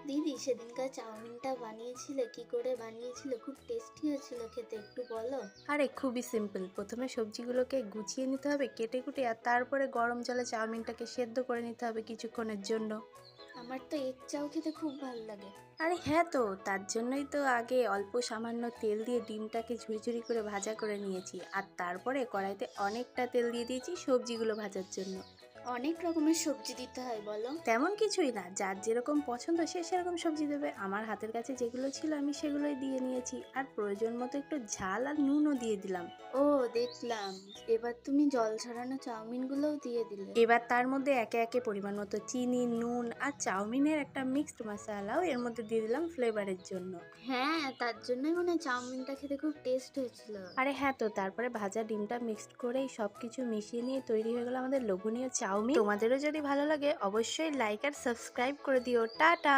দিদি, সেদিনকার চাউমিনটা বানিয়েছিলে, কি করে বানিয়েছিলে? খুব টেস্টি হয়েছিল খেতে, একটু বলো। আরে খুবই সিম্পল। প্রথমে সবজিগুলোকে গুছিয়ে নিতে হবে কেটে কুটে, আর তারপরে গরম জলে চাউমিনটাকে সেদ্ধ করে নিতে হবে কিছুক্ষণের জন্য। আমার তো এগ চাউ খেতে খুব ভালো লাগে। আরে হ্যাঁ, তো তার জন্যই তো আগে অল্প সামান্য তেল দিয়ে ডিমটাকে ঝুড়ি ঝুড়ি করে ভাজা করে নিয়েছি, আর তারপরে কড়াইতে অনেকটা তেল দিয়ে দিয়েছি সবজিগুলো ভাজার জন্য। অনেক রকমের সবজি দিতে হয় বলো? তেমন কিছুই না, যার যেরকম পছন্দ সে সেরকম সবজি দেবে। আমার হাতের কাছে যেগুলো ছিল আমি সেগুলোই দিয়ে নিয়েছি, আর প্রয়োজন মতো একটু ঝাল আর নুনও দিয়ে দিলাম। ও, দেখলাম। এবার তুমি জল ছড়ানো চাউমিনগুলোও দিয়ে দিলে। এবার তার মধ্যে একে একে পরিমাণ মতো চিনি, নুন আর চাউমিনের একটা মিক্সড মশলাও এর মধ্যে দিয়ে দিলাম ফ্লেভারের জন্য। হ্যাঁ, তার জন্যই মনে হয় চাউমিনটা খেতে খুব টেস্ট হয়েছিল। আরে হ্যাঁ, তো তারপরে ভাজা ডিমটা মিক্সড করে সব কিছু মিশিয়ে নিয়ে তৈরি হয়ে গেল আমাদের লোভনীয় চাউমিন। তোমাদেরও যদি ভালো লাগে অবশ্যই লাইক আর সাবস্ক্রাইব করে দিও। টাটা।